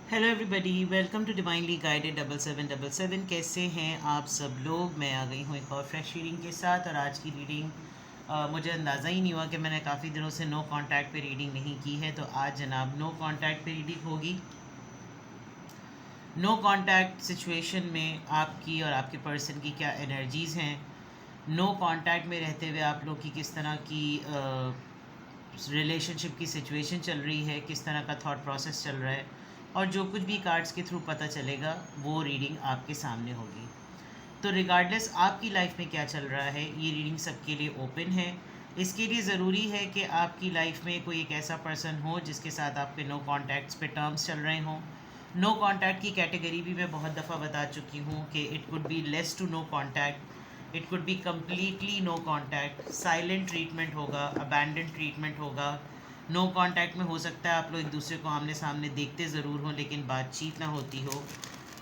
Hello everybody, welcome to divinely guided 7777। कैसे हैं आप सब लोग। मैं आ गई हूँ एक और फ्रेश रीडिंग के साथ। और आज की रीडिंग मुझे अंदाज़ा ही नहीं हुआ कि मैंने काफ़ी दिनों से नो कांटेक्ट पे रीडिंग नहीं की है। तो आज जनाब नो कांटेक्ट पे रीडिंग होगी। नो कांटेक्ट सिचुएशन में आपकी और आपके पर्सन की क्या एनर्जीज़ हैं। नो कांटेक्ट में रहते हुए आप लोग की किस तरह की रिलेशनशिप की सिचुएशन चल रही है, किस तरह का थॉट प्रोसेस चल रहा है। और जो कुछ भी कार्ड्स के थ्रू पता चलेगा वो रीडिंग आपके सामने होगी। तो रिगार्डलेस आपकी लाइफ में क्या चल रहा है, ये रीडिंग सबके लिए ओपन है। इसके लिए ज़रूरी है कि आपकी लाइफ में कोई एक ऐसा पर्सन हो जिसके साथ आपके नो कॉन्टैक्ट्स पे टर्म्स चल रहे हों। नो कॉन्टैक्ट की कैटेगरी भी मैं बहुत दफ़ा बता चुकी हूँ कि it could be less to no contact, it could be completely no contact, silent treatment होगा, अबैंडन ट्रीटमेंट होगा। नो कॉन्टैक्ट में हो सकता है आप लोग एक दूसरे को आमने सामने देखते ज़रूर हों लेकिन बातचीत ना होती हो।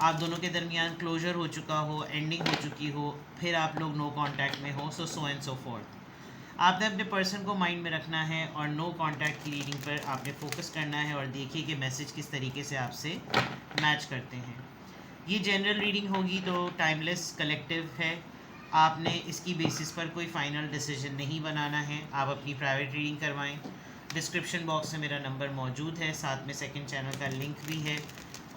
आप दोनों के दरमियान क्लोजर हो चुका हो, एंडिंग हो चुकी हो, फिर आप लोग नो कांटेक्ट में हो, सो एंड सो फोर्थ। आपने अपने पर्सन को माइंड में रखना है और नो कांटेक्ट की रीडिंग पर आपने फोकस करना है और देखिए कि मैसेज किस तरीके से आपसे मैच करते हैं। ये जनरल रीडिंग होगी तो टाइमलेस कलेक्टिव है। आपने इसकी बेसिस पर कोई फाइनल डिसीजन नहीं बनाना है। आप अपनी प्राइवेट रीडिंग करवाएं। डिस्क्रिप्शन बॉक्स में मेरा नंबर मौजूद है, साथ में सेकंड चैनल का लिंक भी है।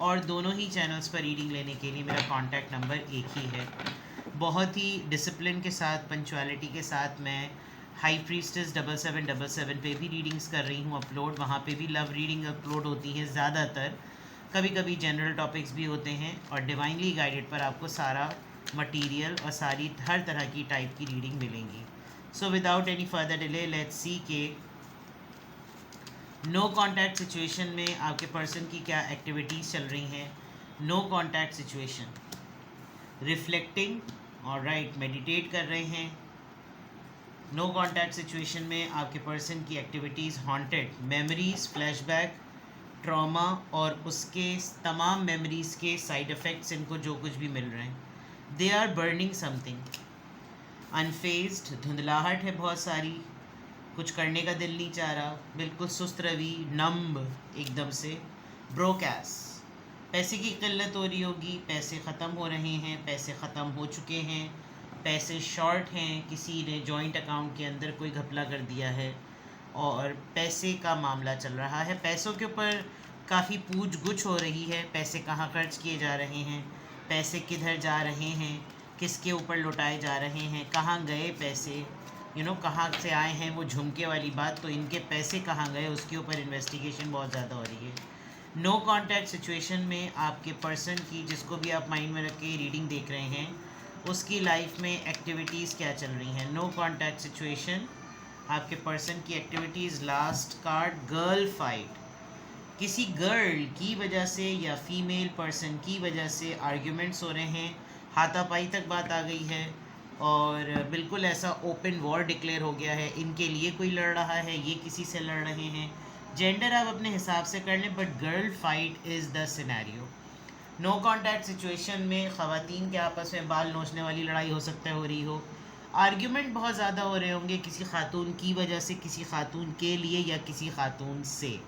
और दोनों ही चैनल्स पर रीडिंग लेने के लिए मेरा कॉन्टैक्ट नंबर एक ही है। बहुत ही डिसिप्लिन के साथ, पंचुअलिटी के साथ मैं हाई प्रीस्टेस 7777 पे भी रीडिंग्स कर रही हूँ अपलोड। वहाँ पे भी लव रीडिंग अपलोड होती है ज़्यादातर, कभी कभी जनरल टॉपिक्स भी होते हैं। और डिवाइनली गाइडेड पर आपको सारा मटेरियल और सारी हर तरह की टाइप की रीडिंग मिलेंगी। So without any further delay let's see के नो कांटेक्ट सिचुएशन में आपके पर्सन की क्या एक्टिविटीज़ चल रही हैं। नो कांटेक्ट सिचुएशन, रिफ्लेक्टिंग और राइट मेडिटेट कर रहे हैं। नो कांटेक्ट सिचुएशन में आपके पर्सन की activities haunted, memories, flashback, trauma और उसके तमाम मेमोरीज़ के साइड इफ़ेक्ट्स इनको जो कुछ भी मिल रहे हैं। They are burning something. Unfazed, धुंधलाहट है बहुत सारी, कुछ करने का दिल नहीं चाह रहा, बिल्कुल सुस्त रवि, नम्ब एकदम से, ब्रोकैस। पैसे की किल्लत हो रही होगी, पैसे ख़त्म हो रहे हैं, पैसे ख़त्म हो चुके हैं, पैसे शॉर्ट हैं, किसी ने जॉइंट अकाउंट के अंदर कोई घपला कर दिया है और पैसे का मामला चल रहा है। पैसों के ऊपर काफ़ी पूछ गुछ हो रही है। पैसे कहाँ खर्च किए जा रहे हैं, पैसे किधर जा रहे हैं, किसके ऊपर लुटाए जा रहे हैं, कहाँ गए पैसे, कहाँ से आए हैं। वो झुमके वाली बात, तो इनके पैसे कहाँ गए उसके ऊपर इन्वेस्टिगेशन बहुत ज़्यादा हो रही है। नो कांटेक्ट सिचुएशन में आपके पर्सन की, जिसको भी आप माइंड में रख के रीडिंग देख रहे हैं, उसकी लाइफ में एक्टिविटीज़ क्या चल रही हैं। नो कांटेक्ट सिचुएशन, आपके पर्सन की activities. Last card, girl fight. किसी गर्ल की वजह से या फीमेल पर्सन की वजह से आर्ग्यूमेंट्स हो रहे हैं, हाथापाई तक बात आ गई है और बिल्कुल ऐसा ओपन वॉर डिक्लेयर हो गया है। इनके लिए कोई लड़ रहा है, ये किसी से लड़ रहे हैं। जेंडर आप अपने हिसाब से कर लें, but girl fight is the scenario. No contact situation में ख़वातीन के आपस में बाल नोचने वाली लड़ाई हो सकता है हो रही हो। आर्ग्यूमेंट बहुत ज़्यादा हो रहे होंगे किसी खातून की वजह से, किसी खातून के लिए या किसी खातून से।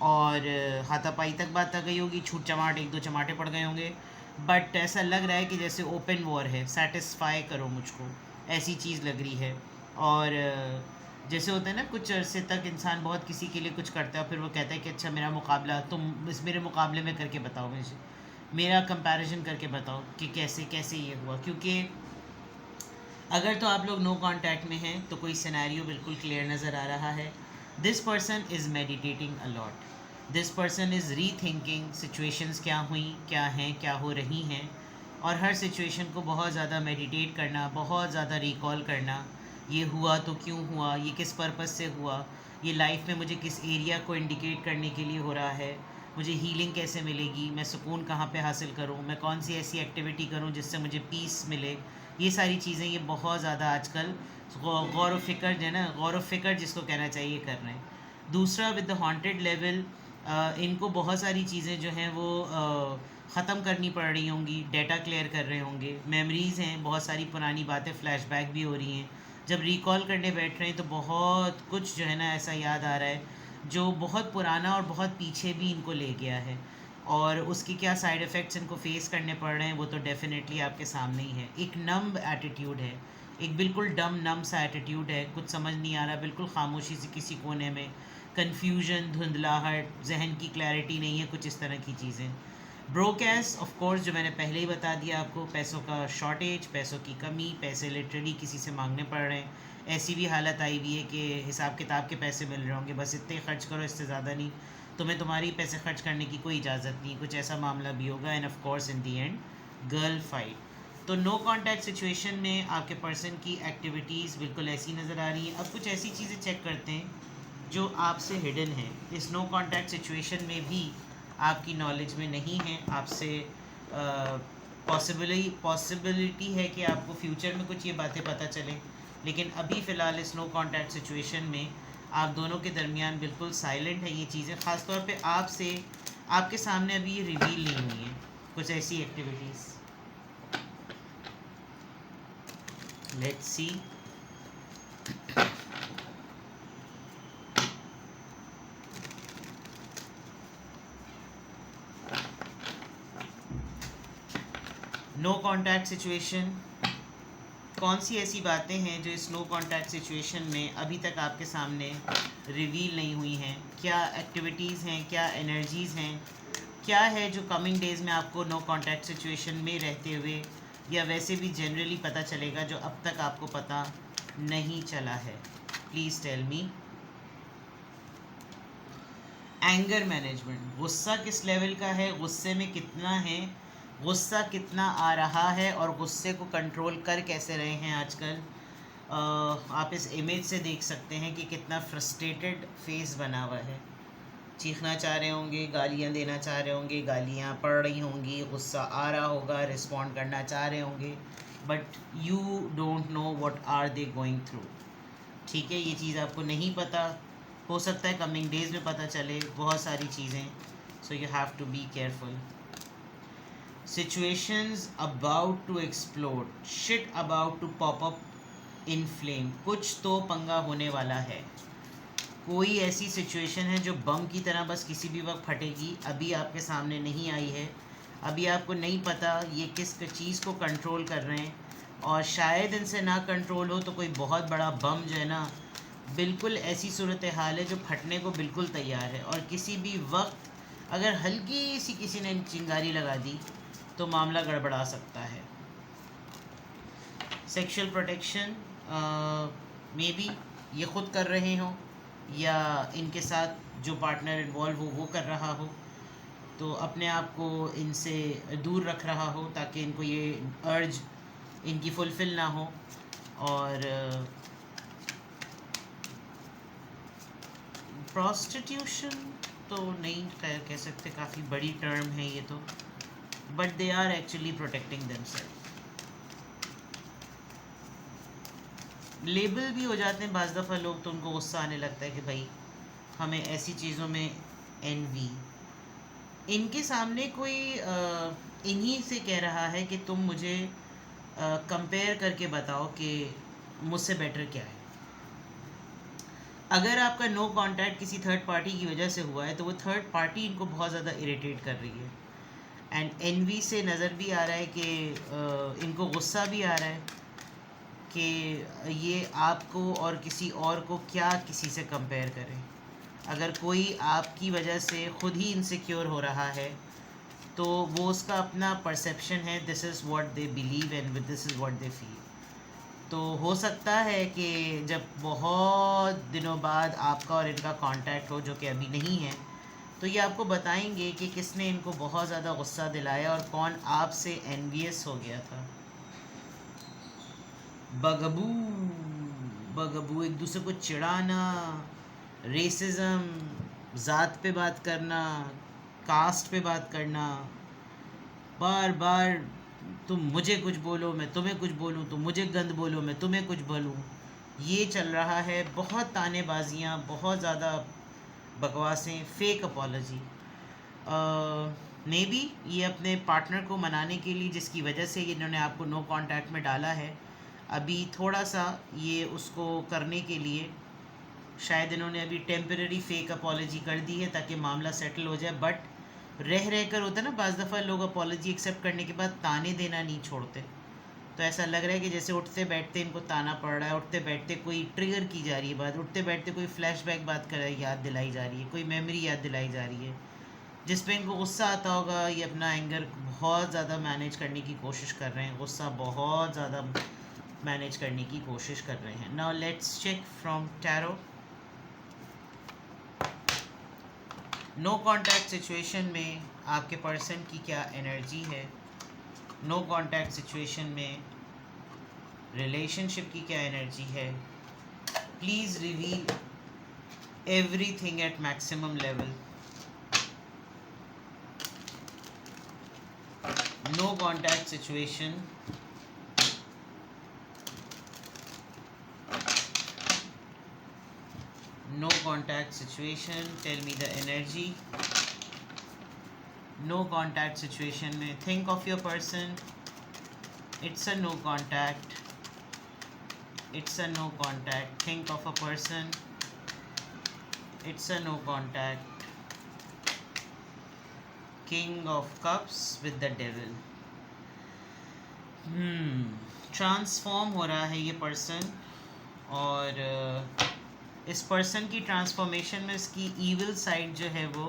और हाथापाई तक बात आ गई होगी, छूट चमाट, एक दो चमाटे पड़ गए होंगे। बट ऐसा लग रहा है कि जैसे ओपन वॉर है, सेटिस्फाई करो मुझको, ऐसी चीज़ लग रही है। और जैसे होता है ना, कुछ अरसे तक इंसान बहुत किसी के लिए कुछ करता है, फिर वो कहता है कि अच्छा मेरा मुकाबला तुम इस मेरे मुकाबले में करके बताओ, मुझे मेरा कंपैरिजन करके बताओ कि कैसे कैसे ये हुआ। क्योंकि अगर तो आप लोग नो कांटेक्ट में हैं तो कोई सिनेरियो बिल्कुल क्लियर नज़र आ रहा है। This person is meditating a lot, this person is rethinking situations क्या हुई, क्या हैं, क्या हो रही हैं। और हर सिचुएशन को बहुत ज़्यादा मेडिटेट करना, बहुत ज़्यादा रिकॉल करना, ये हुआ तो क्यों हुआ, ये किस पर्पस से हुआ, ये लाइफ में मुझे किस एरिया को इंडिकेट करने के लिए हो रहा है, मुझे हीलिंग कैसे मिलेगी, मैं सुकून कहाँ पे हासिल करूँ, मैं कौन सी ऐसी एक्टिविटी करूँ जिससे मुझे पीस मिले। ये सारी चीज़ें ये बहुत ज़्यादा आजकल गौर व फिक्र जो है ना, गौर व फिक्र जिसको कहना चाहिए, कर रहे हैं। दूसरा, विद द हॉन्टेड लेवल, इनको बहुत सारी चीज़ें जो हैं वो ख़त्म करनी पड़ रही होंगी, डेटा क्लियर कर रहे होंगे, मेमोरीज़ हैं, बहुत सारी पुरानी बातें फ्लैशबैक भी हो रही हैं। जब रिकॉल करने बैठ रहे हैं तो बहुत कुछ जो है ना ऐसा याद आ रहा है जो बहुत पुराना और बहुत पीछे भी इनको ले गया है। और उसके क्या साइड इफ़ेक्ट्स इनको फेस करने पड़ रहे हैं वो तो डेफिनेटली आपके सामने ही है। एक नम एटीट्यूड है, एक बिल्कुल नम सा एटीट्यूड है, कुछ समझ नहीं आ रहा, बिल्कुल खामोशी से किसी कोने में, कन्फ्यूजन, धुंधलाहट, जहन की क्लैरिटी नहीं है, कुछ इस तरह की चीज़ें। ब्रोकैस ऑफ कोर्स जो मैंने पहले ही बता दिया आपको, पैसों का शॉर्टेज, पैसों की कमी, पैसे लिटरली किसी से मांगने पड़ रहे हैं। ऐसी भी हालत आई हुई है कि हिसाब किताब के पैसे मिल रहे होंगे, बस इतने खर्च करो, इससे ज़्यादा नहीं, तुम्हें तुम्हारी पैसे खर्च करने की कोई इजाज़त नहीं, कुछ ऐसा मामला भी होगा। End of course in the and girl fight. तो नो कॉन्टैक्ट सिचुएशन में आपके पर्सन की एक्टिविटीज़ बिल्कुल ऐसी नज़र आ रही हैं। अब कुछ ऐसी चीज़ें चेक करते हैं जो आपसे हिडन है, इस नो कॉन्टैक्ट सिचुएशन में भी आपकी नॉलेज में नहीं है, आपसे पॉसिबिलिटी है कि आपको फ्यूचर में कुछ ये बातें पता चलें, लेकिन अभी फ़िलहाल इस नो कॉन्टैक्ट सिचुएशन में आप दोनों के दरमियान बिल्कुल साइलेंट है ये चीज़ें। ख़ास तौर पे आपसे, आपके सामने अभी ये रिवील नहीं हुई हैं कुछ ऐसी activities. Let's see. No contact situation, कौन सी ऐसी बातें हैं जो इस नो कॉन्टैक्ट सिचुएशन में अभी तक आपके सामने रिवील नहीं हुई हैं? क्या एक्टिविटीज़ हैं, क्या एनर्जीज़ हैं, क्या है जो कमिंग डेज़ में आपको नो कॉन्टैक्ट सिचुएशन में रहते हुए या वैसे भी जनरली पता चलेगा जो अब तक आपको पता नहीं चला है? Please tell me. Anger management, गुस्सा किस लेवल का है, गुस्से में कितना है, गुस्सा कितना आ रहा है और गुस्से को कंट्रोल कर कैसे रहे हैं आजकल। आप इस इमेज से देख सकते हैं कि कितना फ्रस्ट्रेटेड फेस बना हुआ है। चीखना चाह रहे होंगे, गालियाँ देना चाह रहे होंगे, गालियाँ पड़ रही होंगी, गुस्सा आ रहा होगा, रिस्पॉन्ड करना चाह रहे होंगे, but you don't know what are they going through. ठीक है, ये चीज़ आपको नहीं पता, हो सकता है कमिंग डेज में पता चले बहुत सारी चीज़ें। So you have to be careful. Situations about to explode, shit about to pop up in flame, कुछ तो पंगा होने वाला है। कोई ऐसी सिचुएशन है जो बम की तरह बस किसी भी वक्त फटेगी, अभी आपके सामने नहीं आई है, अभी आपको नहीं पता ये किस चीज़ को कंट्रोल कर रहे हैं, और शायद इनसे ना कंट्रोल हो तो कोई बहुत बड़ा बम जो है ना, बिल्कुल ऐसी सूरत हाल है जो फटने को बिल्कुल तैयार है, और किसी भी वक्त अगर हल्की सी किसी ने चिंगारी लगा दी तो मामला गड़बड़ा सकता है। सेक्सुअल प्रोटेक्शन, मे बी ये खुद कर रहे हों या इनके साथ जो पार्टनर इन्वॉल्व हो वो कर रहा हो, तो अपने आप को इनसे दूर रख रहा हो ताकि इनको ये अर्ज इनकी फुलफ़िल ना हो। और प्रॉस्टिट्यूशन तो नहीं कह सकते, काफ़ी बड़ी टर्म है ये तो, but they are actually protecting themselves. Label भी हो जाते हैं बाज़ दफ़ा लोग, तो उनको गुस्सा आने लगता है कि भाई हमें ऐसी चीज़ों में एनवी। इनके सामने कोई इन्हीं से कह रहा है कि तुम मुझे कंपेयर करके बताओ कि मुझसे बेटर क्या है। अगर आपका नो कॉन्टैक्ट किसी थर्ड पार्टी की वजह से हुआ है तो वो थर्ड पार्टी इनको बहुत ज़्यादा इरिटेट कर रही है, एंड एनवी से नज़र भी आ रहा है कि इनको गुस्सा भी आ रहा है कि ये आपको और किसी और को क्या किसी से कंपेयर करें। अगर कोई आपकी वजह से ख़ुद ही इनसिक्योर हो रहा है तो वो उसका अपना परसेप्शन है, this is what they believe and this is what they feel. तो हो सकता है कि जब बहुत दिनों बाद आपका और इनका कांटेक्ट हो, जो कि अभी नहीं है, तो ये आपको बताएंगे कि किसने इनको बहुत ज़्यादा गुस्सा दिलाया और कौन आपसे एनवियस हो गया था। बगबू, बगबू, एक दूसरे को चिढ़ाना, रेसिज्म, ज़ात पे बात करना, कास्ट पे बात करना, बार बार तुम मुझे कुछ बोलो मैं तुम्हें कुछ बोलूँ, तुम मुझे गंद बोलो मैं तुम्हें कुछ बोलूँ, ये चल रहा है। बहुत तानेबाजियाँ, बहुत ज़्यादा बकवासें, फेक अपॉलॉजी। मे बी ये अपने पार्टनर को मनाने के लिए, जिसकी वजह से इन्होंने आपको नो कांटेक्ट में डाला है, अभी थोड़ा सा ये उसको करने के लिए शायद इन्होंने अभी टेम्पररी फेक अपॉलॉजी कर दी है ताकि मामला सेटल हो जाए, बट रह रह कर होता है ना, बाज़ दफ़ा लोग अपॉलॉजी एक्सेप्ट करने के बाद ताने देना नहीं छोड़ते। तो ऐसा लग रहा है कि जैसे उठते बैठते इनको ताना पड़ रहा है, उठते बैठते कोई ट्रिगर की जा रही है बात, उठते बैठते कोई फ्लैशबैक बात कर याद दिलाई जा रही है, कोई मेमोरी याद दिलाई जा रही है, जिस पे इनको गुस्सा आता होगा। ये अपना एंगर बहुत ज़्यादा मैनेज करने की कोशिश कर रहे हैं, गुस्सा बहुत ज़्यादा मैनेज करने की कोशिश कर रहे हैं। Now let's check from tarot. No contact situation में आपके पर्सन की क्या एनर्जी है, नो कॉन्टैक्ट सिचुएशन में रिलेशनशिप की क्या एनर्जी है। Please reveal everything at maximum level. No contact situation, no contact situation, tell me the energy. No contact situation में think of your person, it's a no contact, it's a no contact, think of a person, it's a no contact. King of Cups with the Devil. Transform हो रहा है ये person, और इस person की transformation में इसकी ईविल साइड जो है वो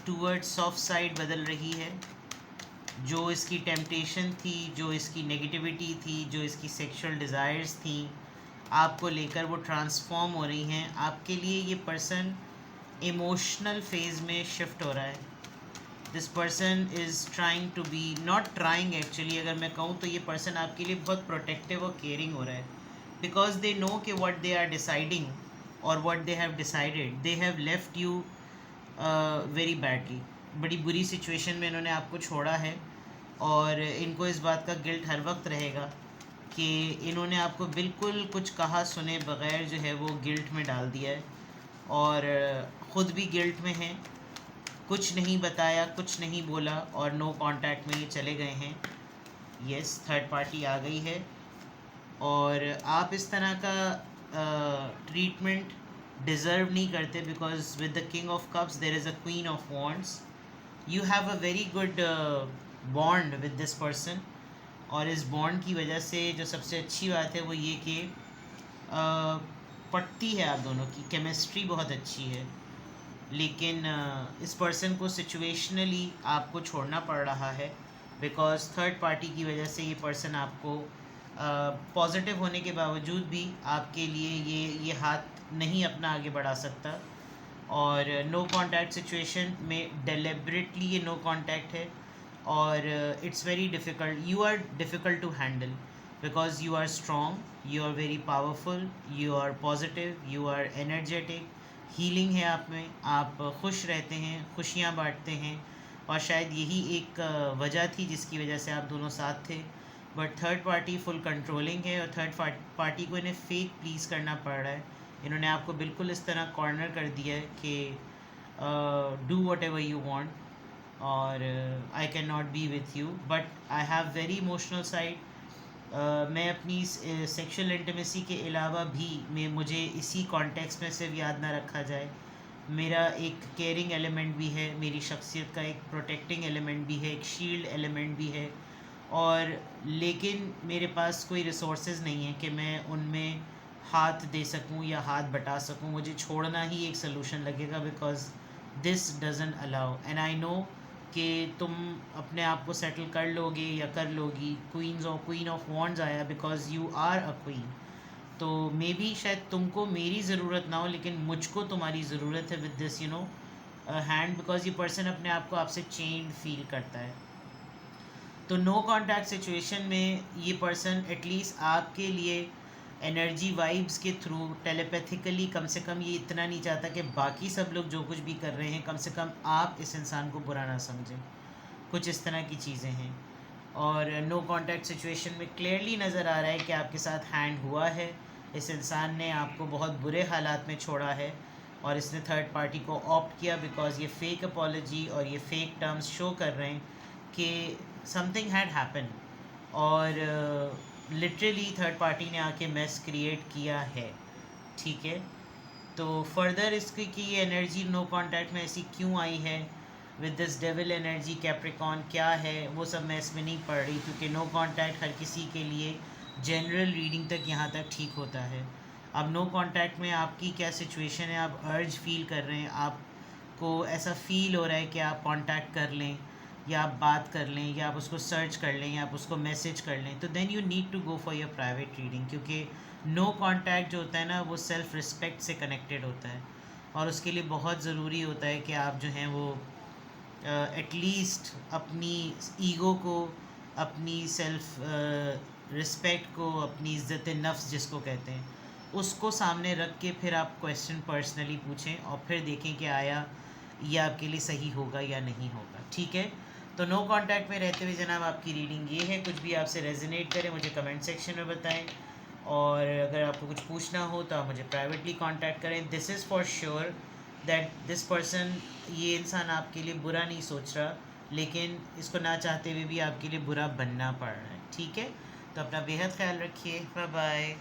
टूवर्ड्स सॉफ्ट साइड बदल रही है। जो इसकी टेम्पटेशन थी, जो इसकी नेगेटिविटी थी, जो इसकी सेक्सुअल डिज़ायर्स थी आपको लेकर, वो ट्रांसफॉर्म हो रही हैं। आपके लिए ये पर्सन इमोशनल फेज़ में शिफ्ट हो रहा है। This person is trying to be, not trying actually, अगर मैं कहूँ तो ये पर्सन आपके लिए बहुत प्रोटेक्टिव और केयरिंग हो रहा है, बिकॉज दे नो कि व्हाट दे आर डिसाइडिंग और what they have decided, they have left you very badly. बड़ी बुरी सिचुएशन में इन्होंने आपको छोड़ा है, और इनको इस बात का गिल्ट हर वक्त रहेगा कि इन्होंने आपको बिल्कुल कुछ कहा सुने बग़ैर जो है वो गिल्ट में डाल दिया है, और ख़ुद भी गिल्ट में हैं। कुछ नहीं बताया, कुछ नहीं बोला, और नो कांटेक्ट में ये चले गए हैं। यस, थर्ड पार्टी आ गई है, और आप इस तरह का ट्रीटमेंट डिज़र्व नहीं करते, because with the king of cups there is a queen of wands. You have a very good bond with this person, और इस बॉन्ड की वजह से जो सबसे अच्छी बात है वो ये कि पटती है आप दोनों की केमिस्ट्री बहुत अच्छी है। लेकिन इस पर्सन को सिचुएशनली आपको छोड़ना पड़ रहा है, बिकॉज थर्ड पार्टी की वजह से ये पर्सन आपको पॉजिटिव होने के बावजूद भी आपके लिए ये हाथ नहीं अपना आगे बढ़ा सकता। और नो कांटेक्ट सिचुएशन में डेलिबरेटली ये नो कांटेक्ट है, और it's very difficult, you are difficult to handle, because you are strong, you are very powerful, you are positive, you are energetic, healing है आप में, आप खुश रहते हैं, खुशियाँ बांटते हैं, और शायद यही एक वजह थी जिसकी वजह से आप दोनों साथ थे। But third party full controlling है, और थर्ड पार्टी को इन्हें फेक प्लीज़ करना पड़ रहा है। इन्होंने आपको बिल्कुल इस तरह कॉर्नर कर दिया है कि do whatever you want, और I can not be with you, but I have very emotional side. मैं अपनी सेक्शुअल इंटीमेसी के अलावा भी मुझे इसी कॉन्टेक्स्ट में सिर्फ याद ना रखा जाए। मेरा एक केयरिंग एलिमेंट भी है, मेरी शख्सियत का एक प्रोटेक्टिंग एलिमेंट भी है, एक शील्ड एलिमेंट भी है, और लेकिन मेरे पास कोई रिसोर्सेज नहीं है कि मैं उनमें हाथ दे सकूं या हाथ बटा सकूं। मुझे छोड़ना ही एक सलूशन लगेगा, because this doesn't allow, and I know कि तुम अपने आप को सेटल कर लोगे या कर लोगी। क्वीन ऑफ वॉन्ड्स आया because you are a queen, तो मे बी शायद तुमको मेरी ज़रूरत ना हो, लेकिन मुझको तुम्हारी ज़रूरत है विद दिस हैंड, बिकॉज ये पर्सन अपने आप को आपसे चेंड फील करता है। तो नो कांटेक्ट सिचुएशन में ये पर्सन एटलीस्ट आपके लिए एनर्जी वाइब्स के थ्रू टेलीपैथिकली, कम से कम ये इतना नहीं चाहता कि बाकी सब लोग जो कुछ भी कर रहे हैं कम से कम आप इस इंसान को बुरा ना समझें। कुछ इस तरह की चीज़ें हैं, और नो कांटेक्ट सिचुएशन में क्लियरली नज़र आ रहा है कि आपके साथ हैंड हुआ है। इस इंसान ने आपको बहुत बुरे हालात में छोड़ा है, और इसने थर्ड पार्टी को ऑप्ट किया, बिकॉज ये फेक अपॉलॉजी और ये फेक टर्म्स शो कर रहे हैं कि समथिंग हैड हैपन, और लिटरली थर्ड पार्टी ने आके मेस क्रिएट किया है। ठीक है, तो फर्दर इसकी कि ये एनर्जी नो कांटेक्ट में ऐसी क्यों आई है, with this devil energy Capricorn क्या है वो सब मैं इसमें नहीं पढ़ रही, क्योंकि नो कांटेक्ट हर किसी के लिए जनरल रीडिंग तक यहाँ तक ठीक होता है। अब नो कांटेक्ट में आपकी क्या सिचुएशन है, आप अर्ज फील कर रहे हैं, आपको ऐसा फील हो रहा है कि आप कांटेक्ट कर लें या आप बात कर लें या आप उसको सर्च कर लें या आप उसको मैसेज कर लें, तो then you need to go for your private reading, क्योंकि नो कांटेक्ट जो होता है ना वो सेल्फ़ रिस्पेक्ट से कनेक्टेड होता है और उसके लिए बहुत ज़रूरी होता है कि आप जो हैं वो एटलीस्ट अपनी ईगो को, अपनी सेल्फ रिस्पेक्ट को, अपनी इज़्ज़त नफ्स जिसको कहते हैं, उसको सामने रख के फिर आप क्वेश्चन पर्सनली पूछें और फिर देखें कि आया ये आपके लिए सही होगा या नहीं होगा। ठीक है, तो नो कांटेक्ट में रहते हुए जनाब आपकी रीडिंग ये है। कुछ भी आपसे रेजोनेट करे मुझे कमेंट सेक्शन में बताएं, और अगर आपको कुछ पूछना हो तो आप मुझे प्राइवेटली कांटेक्ट करें। This is for sure that this person, ये इंसान आपके लिए बुरा नहीं सोच रहा, लेकिन इसको ना चाहते हुए भी आपके लिए बुरा बनना पड़ रहा है। ठीक है, तो अपना बेहद ख्याल रखिए। Bye bye.